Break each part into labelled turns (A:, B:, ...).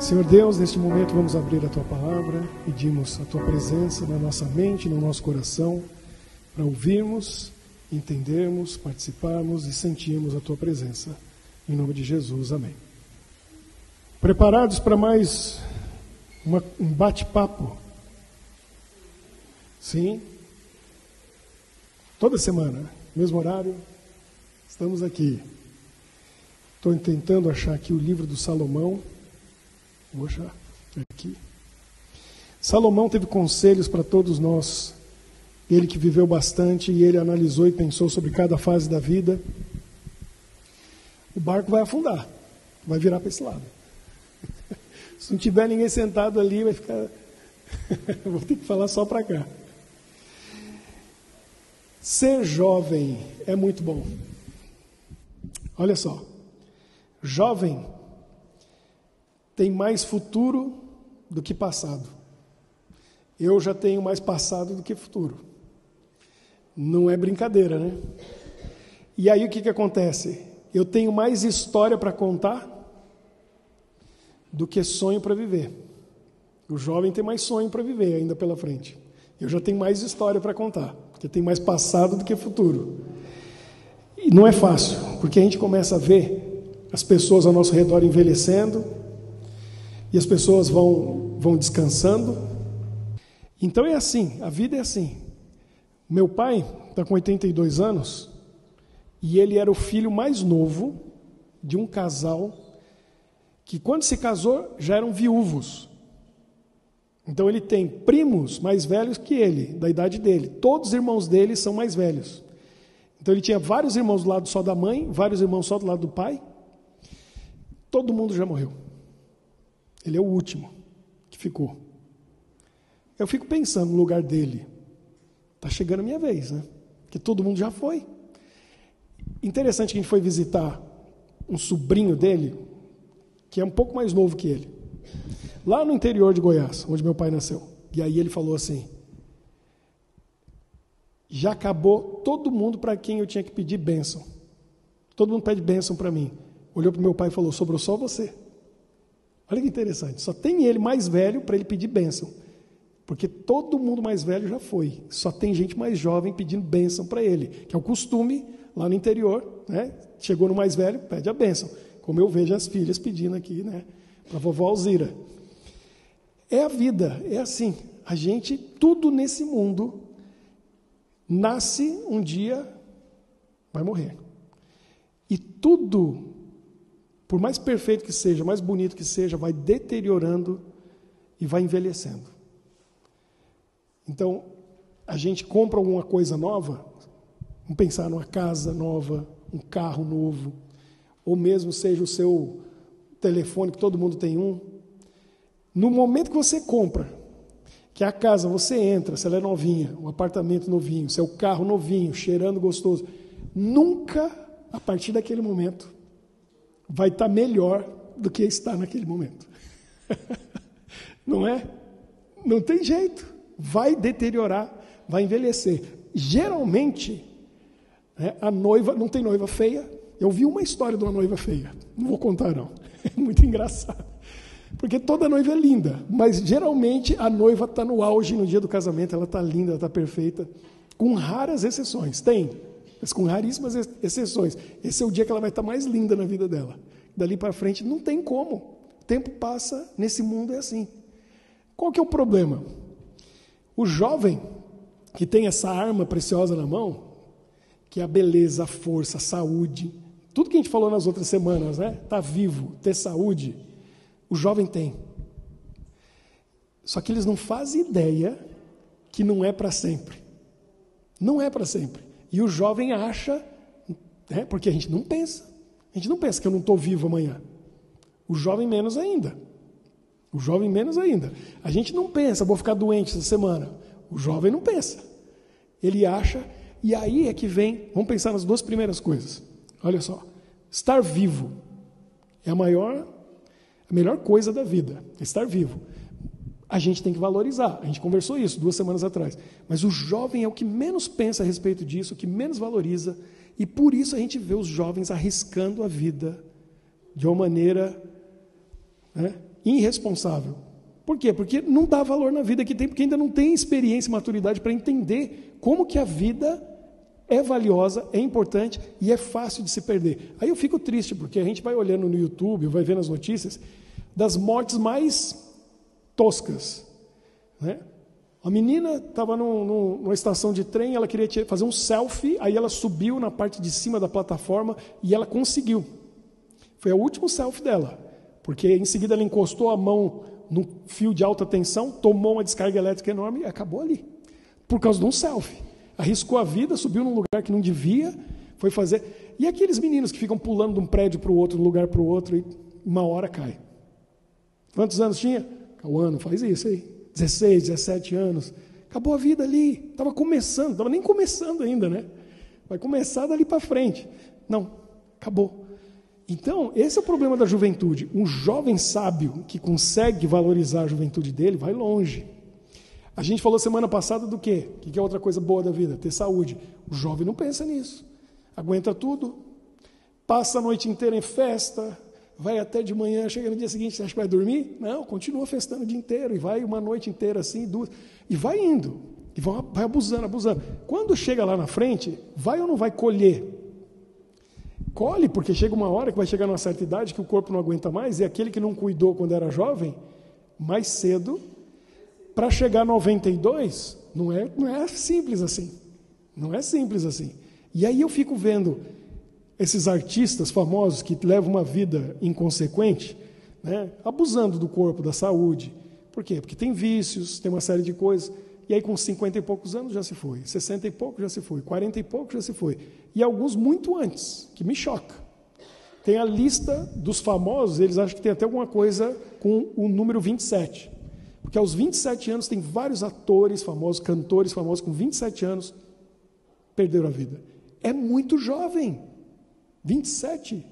A: Senhor Deus, neste momento vamos abrir a Tua Palavra, pedimos a Tua presença na nossa mente, no nosso coração, para ouvirmos, entendermos, participarmos e sentirmos a Tua presença. Em nome de Jesus, amém. Preparados para mais um bate-papo? Sim. Toda semana, mesmo horário, estamos aqui. Estou tentando achar aqui o livro do Salomão. Vou achar aqui. Salomão teve conselhos para todos nós. Ele que viveu bastante e ele analisou e pensou sobre cada fase da vida. O barco vai afundar, vai virar para esse lado. Se não tiver ninguém sentado ali, vai ficar... Vou ter que falar só para cá. Ser jovem é muito bom. Olha só. Jovem tem mais futuro do que passado. Eu já tenho mais passado do que futuro. Não é brincadeira, né? E aí o que acontece? Eu tenho mais história para contar do que sonho para viver. O jovem tem mais sonho para viver ainda pela frente. Eu já tenho mais história para contar, porque tem mais passado do que futuro. E não é fácil, porque a gente começa a ver as pessoas ao nosso redor envelhecendo, e as pessoas vão descansando. Então é assim, a vida é assim. Meu pai está com 82 anos e ele era o filho mais novo de um casal que, quando se casou, já eram viúvos. Então ele tem primos mais velhos que ele, da idade dele. Todos os irmãos dele são mais velhos. Então ele tinha vários irmãos do lado só da mãe, vários irmãos só do lado do pai. Todo mundo já morreu. Ele é o último que ficou. Eu fico pensando no lugar dele. Está chegando a minha vez, né? Porque todo mundo já foi. Interessante que a gente foi visitar um sobrinho dele, que é um pouco mais novo que ele, lá no interior de Goiás, onde meu pai nasceu. E aí ele falou assim: já acabou todo mundo para quem eu tinha que pedir bênção. Todo mundo pede bênção para mim. Olhou para o meu pai e falou: sobrou só você. Olha que interessante, só tem ele mais velho para ele pedir bênção, porque todo mundo mais velho já foi, só tem gente mais jovem pedindo bênção para ele, que é o costume lá no interior, né? Chegou no mais velho, pede a bênção, como eu vejo as filhas pedindo aqui, né? Para a vovó Alzira. É a vida, é assim, a gente, tudo nesse mundo, nasce um dia, vai morrer, e tudo, por mais perfeito que seja, mais bonito que seja, vai deteriorando e vai envelhecendo. Então, a gente compra alguma coisa nova, vamos pensar numa casa nova, um carro novo, ou mesmo seja o seu telefone, que todo mundo tem um. No momento que você compra, que a casa, você entra, se ela é novinha, um apartamento novinho, seu carro novinho, cheirando gostoso, nunca, a partir daquele momento, vai estar melhor do que está naquele momento. Não é? Não tem jeito. Vai deteriorar, vai envelhecer. Geralmente, a noiva, não tem noiva feia. Eu vi uma história de uma noiva feia. Não vou contar, não. É muito engraçado. Porque toda noiva é linda, mas geralmente a noiva está no auge no dia do casamento, ela está linda, ela está perfeita, com raras exceções. Tem, mas com raríssimas exceções. Esse é o dia que ela vai estar mais linda na vida dela. Dali para frente não tem como. O tempo passa, nesse mundo é assim. Qual que é o problema? O jovem que tem essa arma preciosa na mão, que é a beleza, a força, a saúde, tudo que a gente falou nas outras semanas, né? Estar vivo, ter saúde, o jovem tem. Só que eles não fazem ideia que não é para sempre. Não é para sempre. E o jovem acha, porque a gente não pensa. A gente não pensa que eu não estou vivo amanhã. O jovem menos ainda. O jovem menos ainda. A gente não pensa, vou ficar doente essa semana. O jovem não pensa. Ele acha, e aí é que vem, vamos pensar nas duas primeiras coisas. Olha só, estar vivo é a melhor coisa da vida, é estar vivo. A gente tem que valorizar, a gente conversou isso 2 semanas atrás, mas o jovem é o que menos pensa a respeito disso, o que menos valoriza, e por isso a gente vê os jovens arriscando a vida de uma maneira irresponsável. Por quê? Porque não dá valor na vida que tem, porque ainda não tem experiência e maturidade para entender como que a vida é valiosa, é importante e é fácil de se perder. Aí eu fico triste, porque a gente vai olhando no YouTube, vai vendo as notícias das mortes mais toscas, né? A menina estava numa estação de trem, ela queria fazer um selfie, aí ela subiu na parte de cima da plataforma e ela conseguiu. Foi o último selfie dela, porque em seguida ela encostou a mão no fio de alta tensão, tomou uma descarga elétrica enorme e acabou ali, por causa de um selfie. Arriscou a vida, subiu num lugar que não devia, foi fazer... E aqueles meninos que ficam pulando de um prédio para o outro, de um lugar para o outro, e uma hora cai. Quantos anos tinha? Cauã, não faz isso aí. 16, 17 anos. Acabou a vida ali. Estava começando, estava nem começando ainda, né? Vai começar dali para frente. Não, acabou. Então, esse é o problema da juventude. Um jovem sábio que consegue valorizar a juventude dele vai longe. A gente falou semana passada do quê? O que é outra coisa boa da vida? Ter saúde. O jovem não pensa nisso. Aguenta tudo. Passa a noite inteira em festa. Vai até de manhã, chega no dia seguinte, você acha que vai dormir? Não, continua festando o dia inteiro. E vai uma noite inteira assim, duas. E vai indo. E vai abusando, abusando. Quando chega lá na frente, vai ou não vai colher? Colhe, porque chega uma hora que vai chegar numa certa idade que o corpo não aguenta mais, e aquele que não cuidou quando era jovem, mais cedo, para chegar a 92, não é simples assim. Não é simples assim. E aí eu fico vendo esses artistas famosos que levam uma vida inconsequente, né, abusando do corpo, da saúde. Por quê? Porque tem vícios, tem uma série de coisas. E aí com 50 e poucos anos já se foi, 60 e poucos já se foi, 40 e poucos já se foi. E alguns muito antes, que me choca. Tem a lista dos famosos, eles acham que tem até alguma coisa com o número 27. Porque aos 27 anos tem vários atores famosos, cantores famosos, com 27 anos, perderam a vida. É muito jovem. 27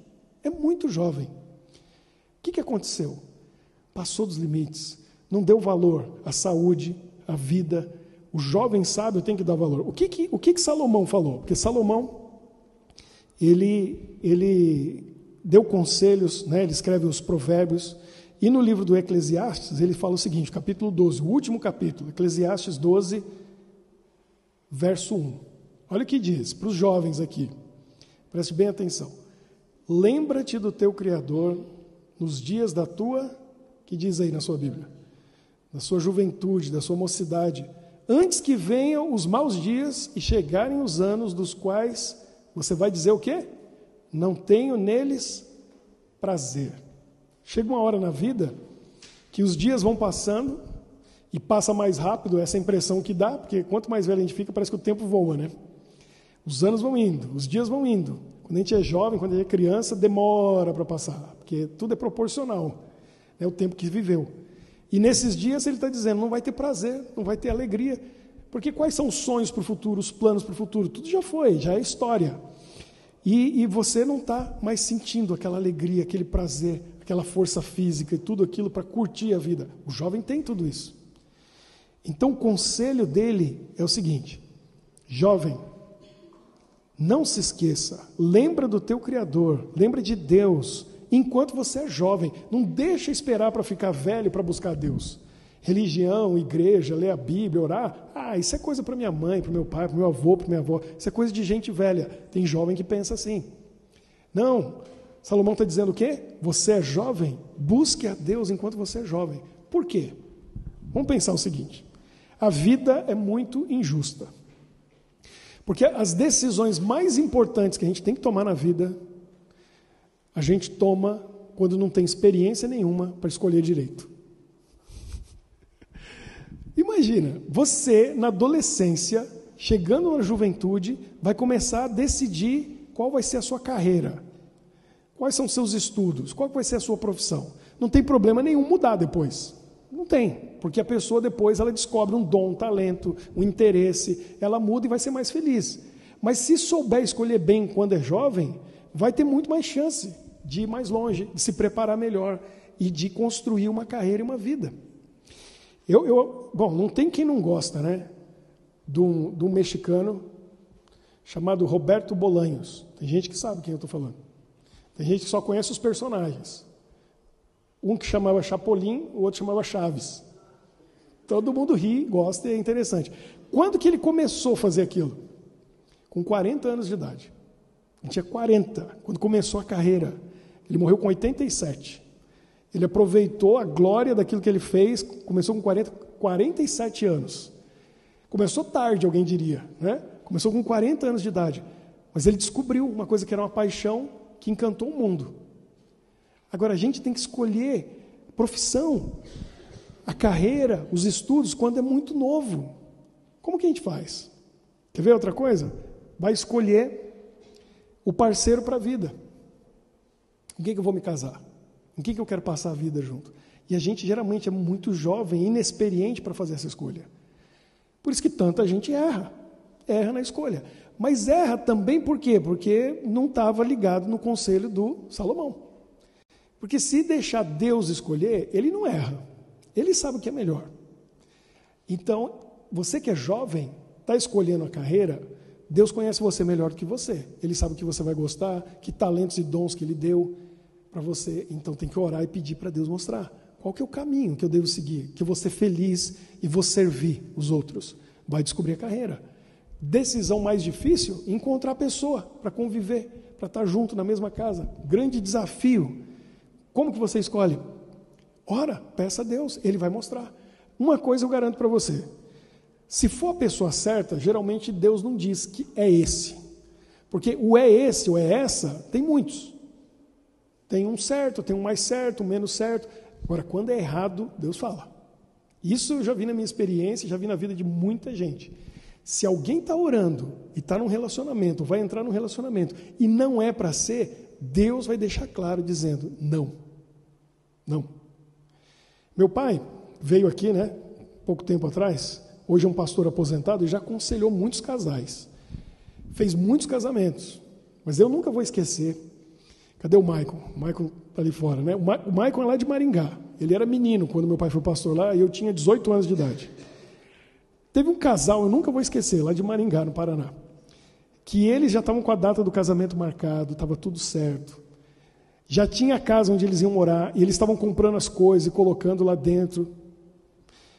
A: é muito jovem. O que aconteceu? Passou dos limites, não deu valor à saúde, à vida. O jovem sábio tem que dar valor. O que Salomão falou? Porque Salomão, ele deu conselhos, né? Ele escreve os provérbios, e no livro do Eclesiastes, ele fala o seguinte, capítulo 12, o último capítulo, Eclesiastes 12, verso 1. Olha o que diz, para os jovens aqui. Preste bem atenção. Lembra-te do teu Criador nos dias da tua, que diz aí na sua Bíblia, da sua juventude, da sua mocidade, antes que venham os maus dias e chegarem os anos dos quais você vai dizer o quê? Não tenho neles prazer. Chega uma hora na vida que os dias vão passando e passa mais rápido, essa impressão que dá, porque quanto mais velho a gente fica, parece que o tempo voa, né? Os anos vão indo, os dias vão indo. Quando a gente é jovem, quando a gente é criança, demora para passar, porque tudo é proporcional, é o tempo que viveu. E nesses dias ele está dizendo, não vai ter prazer, não vai ter alegria, porque quais são os sonhos para o futuro, os planos para o futuro? Tudo já foi, já é história. E você não está mais sentindo aquela alegria, aquele prazer, aquela força física e tudo aquilo para curtir a vida. O jovem tem tudo isso. Então o conselho dele é o seguinte, jovem, não se esqueça, lembra do teu Criador, lembra de Deus, enquanto você é jovem. Não deixa esperar para ficar velho para buscar Deus. Religião, igreja, ler a Bíblia, orar, isso é coisa para minha mãe, para meu pai, para meu avô, para minha avó, isso é coisa de gente velha. Tem jovem que pensa assim. Não, Salomão está dizendo o quê? Você é jovem, busque a Deus enquanto você é jovem. Por quê? Vamos pensar o seguinte, a vida é muito injusta. Porque as decisões mais importantes que a gente tem que tomar na vida, a gente toma quando não tem experiência nenhuma para escolher direito. Imagina, você na adolescência, chegando na juventude, vai começar a decidir qual vai ser a sua carreira, quais são os seus estudos, qual vai ser a sua profissão. Não tem problema nenhum mudar depois. Não tem, porque a pessoa depois ela descobre um dom, um talento, um interesse, ela muda e vai ser mais feliz. Mas se souber escolher bem quando é jovem, vai ter muito mais chance de ir mais longe, de se preparar melhor e de construir uma carreira e uma vida. Bom, não tem quem não gosta, né? De um mexicano chamado Roberto Bolaños. Tem gente que sabe quem eu estou falando. Tem gente que só conhece os personagens. Um que chamava Chapolin, o outro chamava Chaves. Todo mundo ri, gosta e é interessante. Quando que ele começou a fazer aquilo? Com 40 anos de idade. Ele tinha 40, quando começou a carreira. Ele morreu com 87. Ele aproveitou a glória daquilo que ele fez, começou com 47 anos. Começou tarde, alguém diria, né? Começou com 40 anos de idade. Mas ele descobriu uma coisa que era uma paixão que encantou o mundo. Agora, a gente tem que escolher a profissão, a carreira, os estudos, quando é muito novo. Como que a gente faz? Quer ver outra coisa? Vai escolher o parceiro para a vida. Com quem que eu vou me casar? Com quem que eu quero passar a vida junto? E a gente geralmente é muito jovem, inexperiente para fazer essa escolha. Por isso que tanta gente erra na escolha. Mas erra também por quê? Porque não estava ligado no conselho do Salomão. Porque se deixar Deus escolher, ele não erra. Ele sabe o que é melhor. Então, você que é jovem, está escolhendo a carreira, Deus conhece você melhor do que você. Ele sabe o que você vai gostar, que talentos e dons que Ele deu para você. Então, tem que orar e pedir para Deus mostrar. Qual que é o caminho que eu devo seguir? Que eu vou ser feliz e vou servir os outros. Vai descobrir a carreira. Decisão mais difícil, encontrar a pessoa para conviver, para estar junto na mesma casa. Grande desafio. Como que você escolhe? Ora, peça a Deus, Ele vai mostrar. Uma coisa eu garanto para você. Se for a pessoa certa, geralmente Deus não diz que é esse. Porque o é esse ou é essa, tem muitos. Tem um certo, tem um mais certo, um menos certo. Agora, quando é errado, Deus fala. Isso eu já vi na minha experiência, já vi na vida de muita gente. Se alguém está orando e está num relacionamento, vai entrar num relacionamento, e não é para ser, Deus vai deixar claro dizendo, não. Não. Meu pai veio aqui, né, pouco tempo atrás, hoje é um pastor aposentado e já aconselhou muitos casais. Fez muitos casamentos, mas eu nunca vou esquecer. Cadê o Maicon? O Maicon está ali fora, né? O Maicon é lá de Maringá. Ele era menino quando meu pai foi pastor lá e eu tinha 18 anos de idade. Teve um casal, eu nunca vou esquecer, lá de Maringá, no Paraná, que eles já estavam com a data do casamento marcado, estava tudo certo. Já tinha a casa onde eles iam morar, e eles estavam comprando as coisas e colocando lá dentro.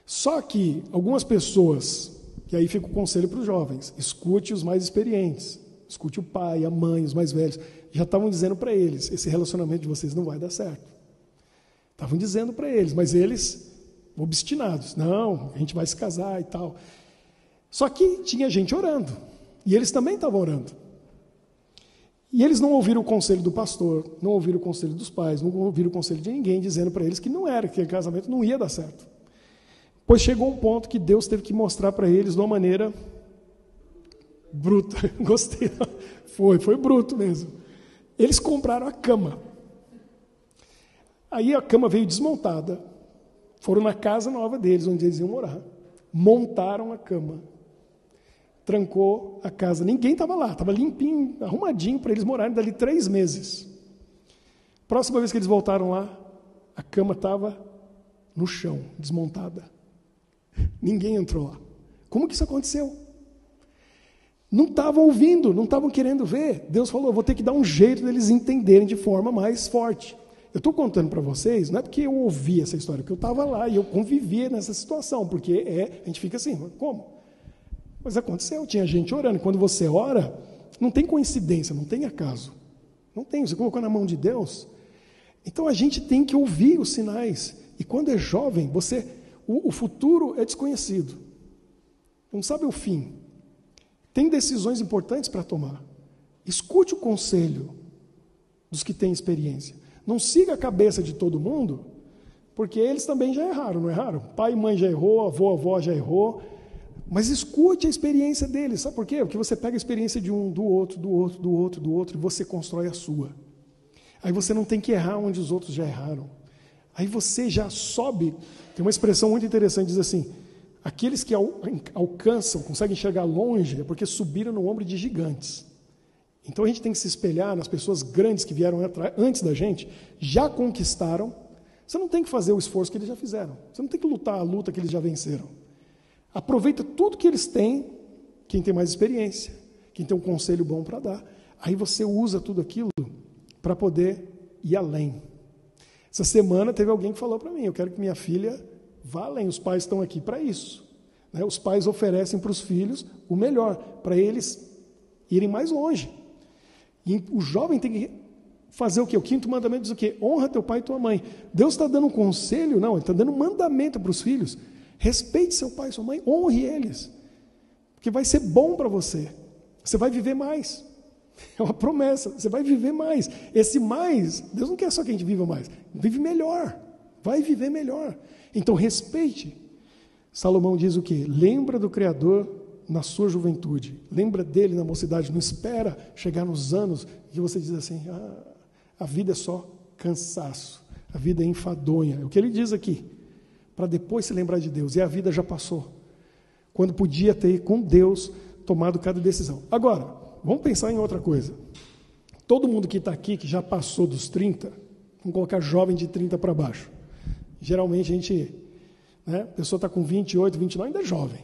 A: Só que algumas pessoas, que aí fica o conselho para os jovens, escute os mais experientes, escute o pai, a mãe, os mais velhos, já estavam dizendo para eles, esse relacionamento de vocês não vai dar certo. Estavam dizendo para eles, mas eles, obstinados, não, a gente vai se casar e tal. Só que tinha gente orando, e eles também estavam orando. E eles não ouviram o conselho do pastor, não ouviram o conselho dos pais, não ouviram o conselho de ninguém, dizendo para eles que não era, que o casamento não ia dar certo. Pois chegou um ponto que Deus teve que mostrar para eles de uma maneira bruta. Gostei. Foi bruto mesmo. Eles compraram a cama. Aí a cama veio desmontada. Foram na casa nova deles, onde eles iam morar. Montaram a cama. Trancou a casa. Ninguém estava lá. Estava limpinho, arrumadinho para eles morarem dali 3 meses. Próxima vez que eles voltaram lá, a cama estava no chão, desmontada. Ninguém entrou lá. Como que isso aconteceu? Não estavam ouvindo, não estavam querendo ver. Deus falou, eu vou ter que dar um jeito deles entenderem de forma mais forte. Eu estou contando para vocês, não é porque eu ouvi essa história, porque eu estava lá e eu convivia nessa situação, porque a gente fica assim, como? Mas aconteceu, tinha gente orando. Quando você ora, não tem coincidência, não tem acaso. Não tem, você colocou na mão de Deus. Então a gente tem que ouvir os sinais. E quando é jovem, o futuro é desconhecido. Não sabe o fim. Tem decisões importantes para tomar. Escute o conselho dos que têm experiência. Não siga a cabeça de todo mundo, porque eles também já erraram, não erraram? Pai e mãe já errou, avó já errou. Mas escute a experiência deles. Sabe por quê? Porque você pega a experiência de um, do outro, e você constrói a sua. Aí você não tem que errar onde os outros já erraram. Aí você já sobe. Tem uma expressão muito interessante, diz assim, aqueles que alcançam, conseguem enxergar longe, é porque subiram no ombro de gigantes. Então a gente tem que se espelhar nas pessoas grandes que vieram antes da gente, já conquistaram. Você não tem que fazer o esforço que eles já fizeram. Você não tem que lutar a luta que eles já venceram. Aproveita tudo que eles têm, quem tem mais experiência, quem tem um conselho bom para dar. Aí você usa tudo aquilo para poder ir além. Essa semana teve alguém que falou para mim, eu quero que minha filha vá além, os pais estão aqui para isso. Né? Os pais oferecem para os filhos o melhor, para eles irem mais longe. E o jovem tem que fazer o quê? O 5º mandamento diz o quê? Honra teu pai e tua mãe. Deus está dando um conselho? Não, Ele está dando um mandamento para os filhos. Respeite seu pai e sua mãe, honre eles. Porque vai ser bom para você. Você vai viver mais. É uma promessa, você vai viver mais. Esse mais, Deus não quer só que a gente viva mais, vive melhor, vai viver melhor. Então respeite. Salomão diz o quê? Lembra do Criador na sua juventude, lembra dele na mocidade, não espera chegar nos anos que você diz assim, a vida é só cansaço, a vida é enfadonha. É o que ele diz aqui, para depois se lembrar de Deus, e a vida já passou, quando podia ter com Deus tomado cada decisão. Agora, vamos pensar em outra coisa. Todo mundo que está aqui, que já passou dos 30, vamos colocar jovem de 30 para baixo. Geralmente a gente, né, a pessoa está com 28, 29, ainda é jovem.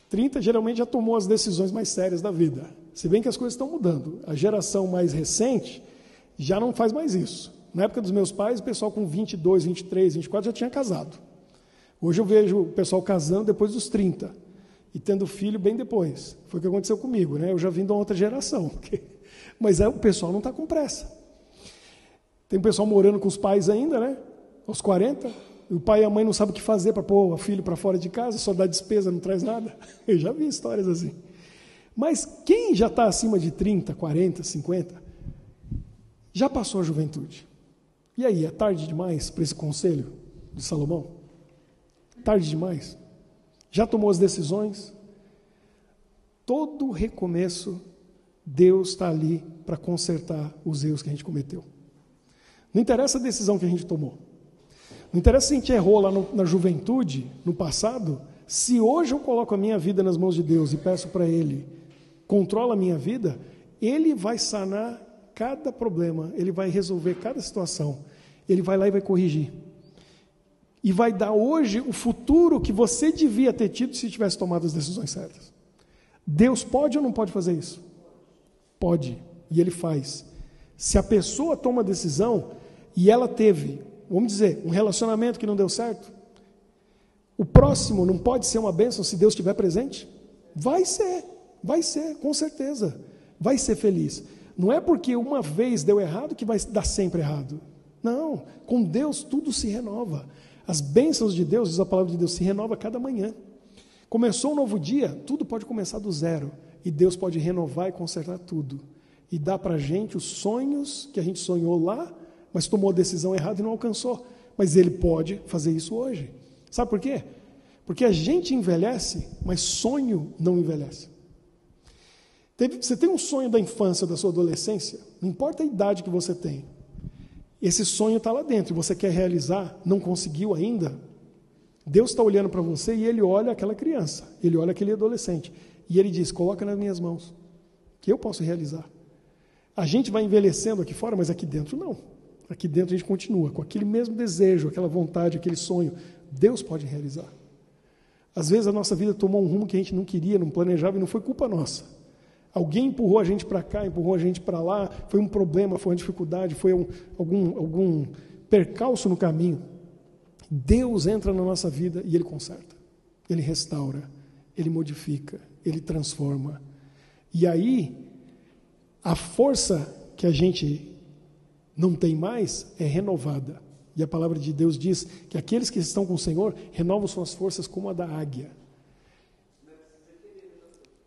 A: 30 geralmente já tomou as decisões mais sérias da vida. Se bem que as coisas estão mudando. A geração mais recente já não faz mais isso. Na época dos meus pais, o pessoal com 22, 23, 24 já tinha casado. Hoje eu vejo o pessoal casando depois dos 30 e tendo filho bem depois. Foi o que aconteceu comigo, né? Eu já vim de uma outra geração. Mas o pessoal não está com pressa. Tem o pessoal morando com os pais ainda, né? Aos 40, e o pai e a mãe não sabem o que fazer para pôr o filho para fora de casa, só dá despesa, não traz nada. Eu já vi histórias assim. Mas quem já está acima de 30, 40, 50, já passou a juventude. E aí, é tarde demais para esse conselho de Salomão? Tarde demais? Já tomou as decisões? Todo recomeço, Deus está ali para consertar os erros que a gente cometeu. Não interessa a decisão que a gente tomou. Não interessa se a gente errou lá na juventude, no passado. Se hoje eu coloco a minha vida nas mãos de Deus e peço para Ele, controla a minha vida, Ele vai sanar cada problema, Ele vai resolver cada situação. Ele vai lá e vai corrigir. E vai dar hoje o futuro que você devia ter tido se tivesse tomado as decisões certas. Deus pode ou não pode fazer isso? Pode, e Ele faz. Se a pessoa toma a decisão e ela teve, vamos dizer, um relacionamento que não deu certo, o próximo não pode ser uma bênção se Deus estiver presente? Vai ser, com certeza. Vai ser feliz. Não é porque uma vez deu errado que vai dar sempre errado. Não, com Deus tudo se renova. As bênçãos de Deus, diz a palavra de Deus, se renova cada manhã. Começou um novo dia, tudo pode começar do zero. E Deus pode renovar e consertar tudo. E dar para a gente os sonhos que a gente sonhou lá, mas tomou a decisão errada e não alcançou. Mas Ele pode fazer isso hoje. Sabe por quê? Porque a gente envelhece, mas sonho não envelhece. Você tem um sonho da infância, da sua adolescência, não importa a idade que você tem. Esse sonho está lá dentro, e você quer realizar, não conseguiu ainda. Deus está olhando para você e Ele olha aquela criança, Ele olha aquele adolescente, e Ele diz, coloca nas minhas mãos, que eu posso realizar. A gente vai envelhecendo aqui fora, mas aqui dentro não. Aqui dentro a gente continua com aquele mesmo desejo, aquela vontade, aquele sonho. Deus pode realizar. Às vezes a nossa vida tomou um rumo que a gente não queria, não planejava, e não foi culpa nossa. Alguém empurrou a gente para cá, empurrou a gente para lá, foi um problema, foi uma dificuldade, foi algum percalço no caminho. Deus entra na nossa vida e Ele conserta, Ele restaura, Ele modifica, Ele transforma. E aí, a força que a gente não tem mais é renovada. E a palavra de Deus diz que aqueles que estão com o Senhor renovam suas forças como a da águia.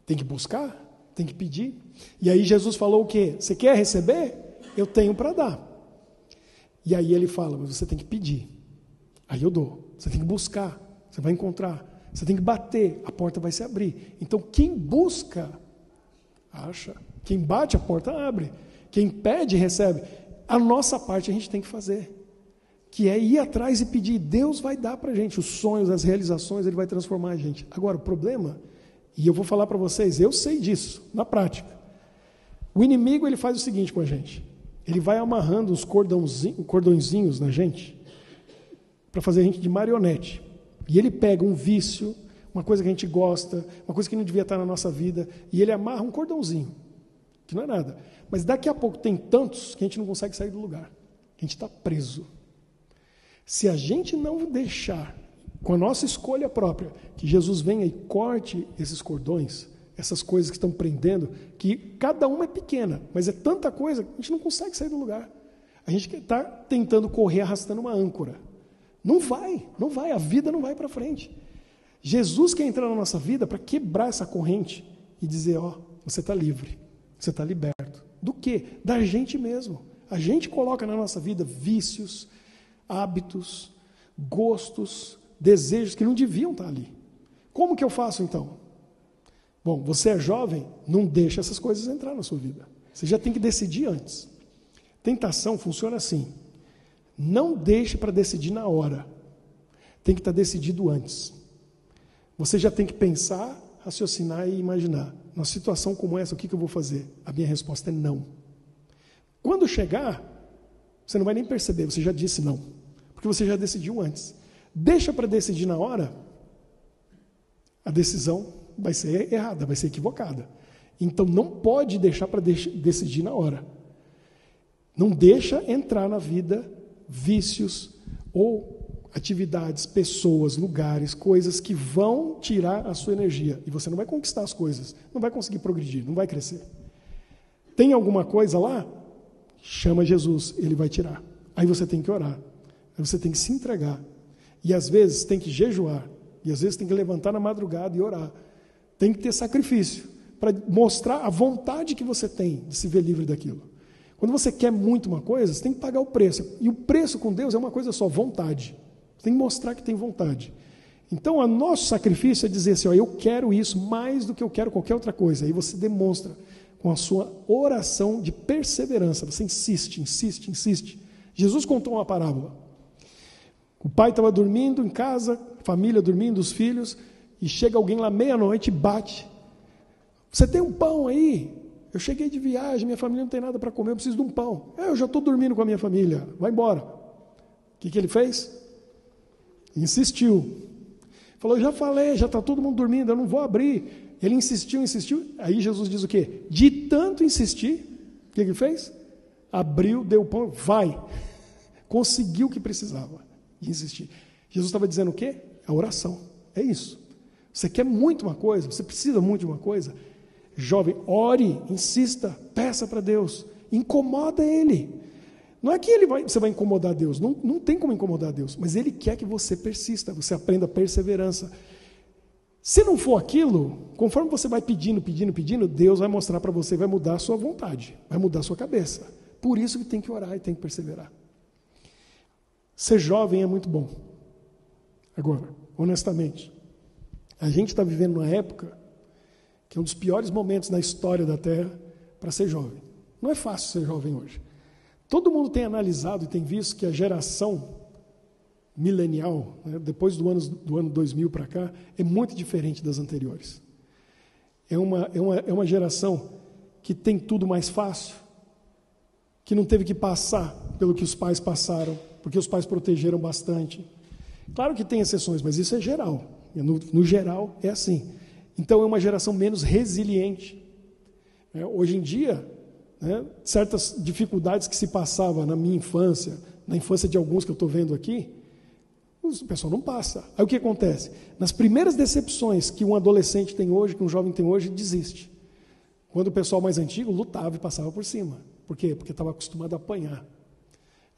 A: Tem que buscar? Tem que pedir. E aí Jesus falou o quê? Você quer receber? Eu tenho para dar. E aí Ele fala, mas você tem que pedir. Aí eu dou. Você tem que buscar, você vai encontrar. Você tem que bater, a porta vai se abrir. Então quem busca, acha. Quem bate, a porta abre. Quem pede, recebe. A nossa parte a gente tem que fazer. Que é ir atrás e pedir. Deus vai dar para a gente os sonhos, as realizações, Ele vai transformar a gente. Agora, o problema... E eu vou falar para vocês, eu sei disso, na prática. O inimigo, ele faz o seguinte com a gente. Ele vai amarrando os cordõezinhos na gente, para fazer a gente de marionete. E ele pega um vício, uma coisa que a gente gosta, uma coisa que não devia estar na nossa vida, e ele amarra um cordãozinho, que não é nada. Mas daqui a pouco tem tantos que a gente não consegue sair do lugar. A gente está preso. Se a gente não deixar, com a nossa escolha própria, que Jesus venha e corte esses cordões, essas coisas que estão prendendo, que cada uma é pequena, mas é tanta coisa que a gente não consegue sair do lugar. A gente está tentando correr arrastando uma âncora. Não vai, a vida não vai para frente. Jesus quer entrar na nossa vida para quebrar essa corrente e dizer, você está livre, você está liberto. Do quê? Da gente mesmo. A gente coloca na nossa vida vícios, hábitos, gostos, desejos que não deviam estar ali. Como que eu faço então? Bom, você é jovem, não deixa essas coisas entrar na sua vida. Você já tem que decidir antes. Tentação funciona assim. Não deixe para decidir na hora. Tem que estar decidido antes. Você já tem que pensar, raciocinar e imaginar. Numa situação como essa, o que eu vou fazer? A minha resposta é não. Quando chegar, você não vai nem perceber, você já disse não. Porque você já decidiu antes. Deixa para decidir na hora, a decisão vai ser errada, vai ser equivocada. Então não pode deixar para decidir na hora. Não deixa entrar na vida vícios ou atividades, pessoas, lugares, coisas que vão tirar a sua energia. E você não vai conquistar as coisas, não vai conseguir progredir, não vai crescer. Tem alguma coisa lá? Chama Jesus, Ele vai tirar. Aí você tem que orar, aí você tem que se entregar. E às vezes tem que jejuar, e às vezes tem que levantar na madrugada e orar. Tem que ter sacrifício para mostrar a vontade que você tem de se ver livre daquilo. Quando você quer muito uma coisa, você tem que pagar o preço. E o preço com Deus é uma coisa só, vontade. Você tem que mostrar que tem vontade. Então, o nosso sacrifício é dizer assim, eu quero isso mais do que eu quero qualquer outra coisa. Aí você demonstra com a sua oração de perseverança. Você insiste, insiste, insiste. Jesus contou uma parábola. O pai estava dormindo em casa, família dormindo, os filhos, e chega alguém lá meia-noite e bate. Você tem um pão aí? Eu cheguei de viagem, minha família não tem nada para comer, eu preciso de um pão. Eu já estou dormindo com a minha família, vai embora. O que ele fez? Insistiu. Falou, já falei, já está todo mundo dormindo, eu não vou abrir. Ele insistiu. Aí Jesus diz o quê? De tanto insistir, o que ele fez? Abriu, deu o pão, vai. Conseguiu o que precisava de insistir. Jesus estava dizendo o quê? A oração. É isso. Você quer muito uma coisa, você precisa muito de uma coisa. Jovem, ore, insista, peça para Deus, incomoda Ele. Não é que você vai incomodar Deus, não tem como incomodar Deus, mas Ele quer que você persista, você aprenda perseverança. Se não for aquilo, conforme você vai pedindo, Deus vai mostrar para você, vai mudar a sua vontade, vai mudar a sua cabeça. Por isso que tem que orar e tem que perseverar. Ser jovem é muito bom. Agora, honestamente, a gente está vivendo uma época que é um dos piores momentos na história da Terra para ser jovem. Não é fácil ser jovem hoje. Todo mundo tem analisado e tem visto que a geração milenial, né, depois do ano 2000 para cá, é muito diferente das anteriores. É uma geração que tem tudo mais fácil, que não teve que passar pelo que os pais passaram, porque os pais protegeram bastante. Claro que tem exceções, mas isso é geral. No geral, é assim. Então, é uma geração menos resiliente. Hoje em dia, certas dificuldades que se passava na minha infância, na infância de alguns que eu estou vendo aqui, o pessoal não passa. Aí o que acontece? Nas primeiras decepções que um adolescente tem hoje, que um jovem tem hoje, desiste. Quando o pessoal mais antigo lutava e passava por cima. Por quê? Porque estava acostumado a apanhar.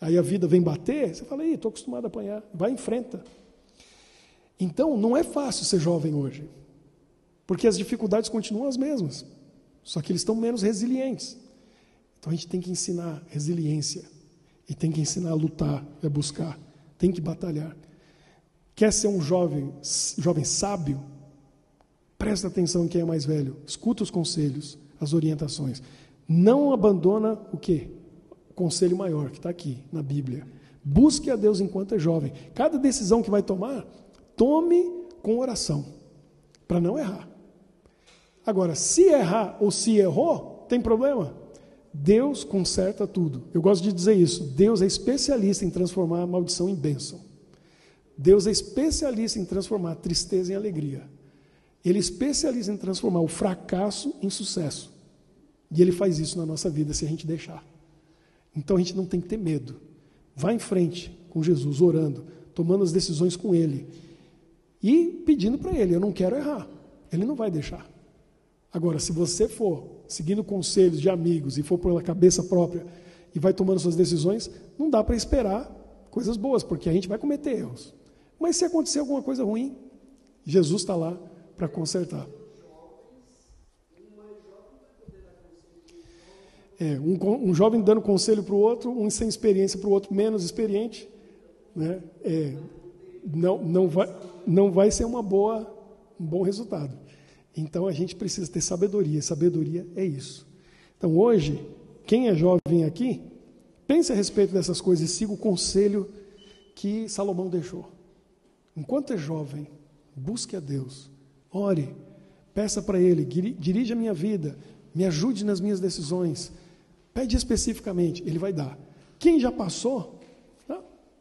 A: Aí a vida vem bater, você fala, estou acostumado a apanhar, vai, enfrenta. Então, não é fácil ser jovem hoje, porque as dificuldades continuam as mesmas, só que eles estão menos resilientes. Então, a gente tem que ensinar resiliência, e tem que ensinar a lutar, a buscar, tem que batalhar. Quer ser um jovem sábio? Presta atenção em quem é mais velho, escuta os conselhos, as orientações. Não abandona o quê? O conselho maior, que está aqui na Bíblia. Busque a Deus enquanto é jovem. Cada decisão que vai tomar, tome com oração, para não errar. Agora, se errar ou se errou, tem problema? Deus conserta tudo. Eu gosto de dizer isso. Deus é especialista em transformar a maldição em bênção. Deus é especialista em transformar a tristeza em alegria. Ele é especialista em transformar o fracasso em sucesso. E Ele faz isso na nossa vida se a gente deixar. Então a gente não tem que ter medo. Vá em frente. com Jesus, orando, tomando as decisões com Ele e pedindo para Ele, eu não quero errar. Ele não vai deixar. Agora, se você for seguindo conselhos de amigos e for pela cabeça própria e vai tomando suas decisões, não dá para esperar coisas boas, porque a gente vai cometer erros. Mas se acontecer alguma coisa ruim, Jesus está lá para consertar. Um jovem dando conselho para o outro, um sem experiência para o outro menos experiente, né? Não vai ser um bom resultado. Então a gente precisa ter sabedoria. Sabedoria é isso. Então hoje, quem é jovem aqui, pense a respeito dessas coisas e siga o conselho que Salomão deixou. Enquanto é jovem, busque a Deus, ore, peça para Ele, dirija a minha vida, me ajude nas minhas decisões. Pede especificamente, Ele vai dar. Quem já passou,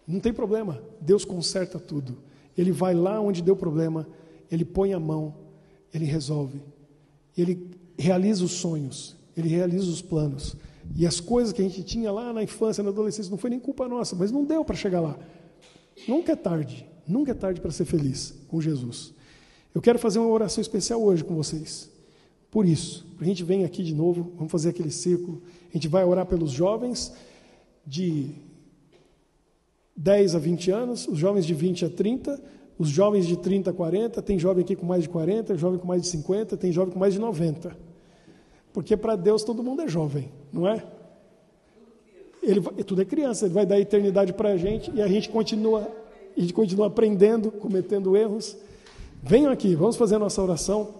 A: não tem problema, Deus conserta tudo. Ele vai lá onde deu problema, Ele põe a mão, Ele resolve. Ele realiza os sonhos, Ele realiza os planos. E as coisas que a gente tinha lá na infância, na adolescência, não foi nem culpa nossa, mas não deu para chegar lá. Nunca é tarde para ser feliz com Jesus. Eu quero fazer uma oração especial hoje com vocês. Por isso, a gente vem aqui de novo, vamos fazer aquele círculo. A gente vai orar pelos jovens de 10 a 20 anos, os jovens de 20 a 30, os jovens de 30 a 40, tem jovem aqui com mais de 40, jovem com mais de 50, tem jovem com mais de 90. Porque para Deus todo mundo é jovem, não é? Tudo é criança, Ele vai dar a eternidade para a gente e a gente continua aprendendo, cometendo erros. Venham aqui, vamos fazer a nossa oração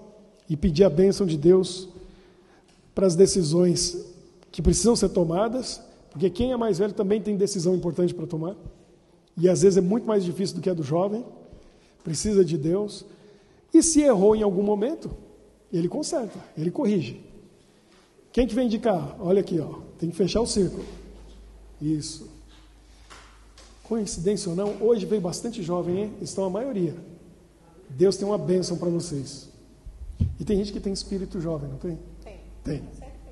A: e pedir a bênção de Deus para as decisões que precisam ser tomadas, porque quem é mais velho também tem decisão importante para tomar, e às vezes é muito mais difícil do que a do jovem, precisa de Deus, e se errou em algum momento, Ele conserta, Ele corrige. Quem que vem de cá? Olha aqui, tem que fechar o círculo. Isso. Coincidência ou não, hoje veio bastante jovem, hein? Estão a maioria. Deus tem uma bênção para vocês. E tem gente que tem espírito jovem, não tem? Tem.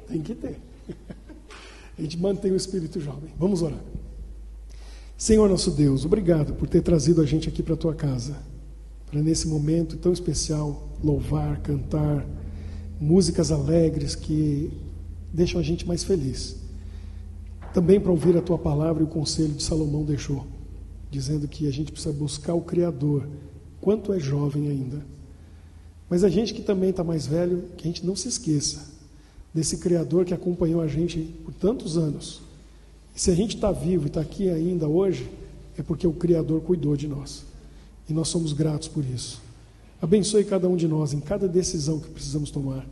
A: Tem que ter. A gente mantém o espírito jovem. Vamos orar. Senhor nosso Deus, obrigado por ter trazido a gente aqui para a tua casa, para nesse momento tão especial louvar, cantar músicas alegres que deixam a gente mais feliz. Também para ouvir a tua palavra e o conselho de Salomão deixou, dizendo que a gente precisa buscar o Criador, quanto é jovem ainda. Mas a gente que também está mais velho, que a gente não se esqueça desse Criador que acompanhou a gente por tantos anos. E se a gente está vivo e está aqui ainda hoje, é porque o Criador cuidou de nós. E nós somos gratos por isso. Abençoe cada um de nós em cada decisão que precisamos tomar.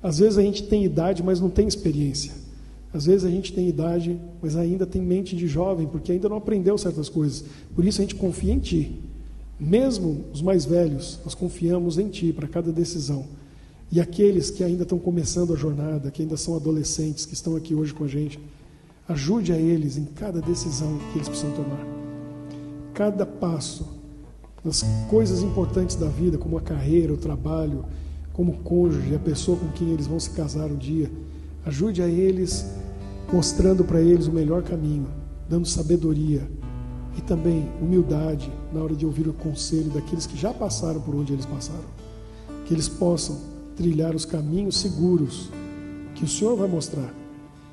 A: Às vezes a gente tem idade, mas não tem experiência. Às vezes a gente tem idade, mas ainda tem mente de jovem, porque ainda não aprendeu certas coisas. Por isso a gente confia em Ti. Mesmo os mais velhos, nós confiamos em Ti para cada decisão. E aqueles que ainda estão começando a jornada, que ainda são adolescentes, que estão aqui hoje com a gente, ajude a eles em cada decisão que eles precisam tomar. Cada passo, nas coisas importantes da vida, como a carreira, o trabalho, como o cônjuge, a pessoa com quem eles vão se casar um dia, ajude a eles, mostrando para eles o melhor caminho, dando sabedoria e também humildade na hora de ouvir o conselho daqueles que já passaram por onde eles passaram. Que eles possam trilhar os caminhos seguros que o Senhor vai mostrar.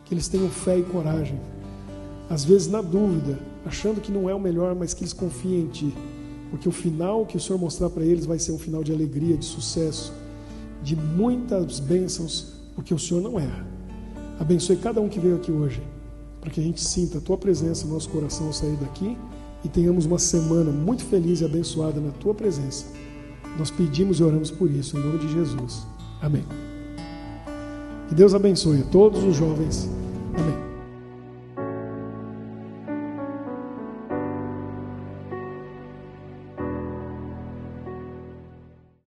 A: Que eles tenham fé e coragem, às vezes na dúvida, achando que não é o melhor, mas que eles confiem em Ti, porque o final que o Senhor mostrar para eles vai ser um final de alegria, de sucesso, de muitas bênçãos, porque o Senhor não erra. Abençoe cada um que veio aqui hoje, para que a gente sinta a Tua presença no nosso coração ao sair daqui e tenhamos uma semana muito feliz e abençoada na Tua presença. Nós pedimos e oramos por isso, em nome de Jesus. Amém. Que Deus abençoe a todos os jovens. Amém.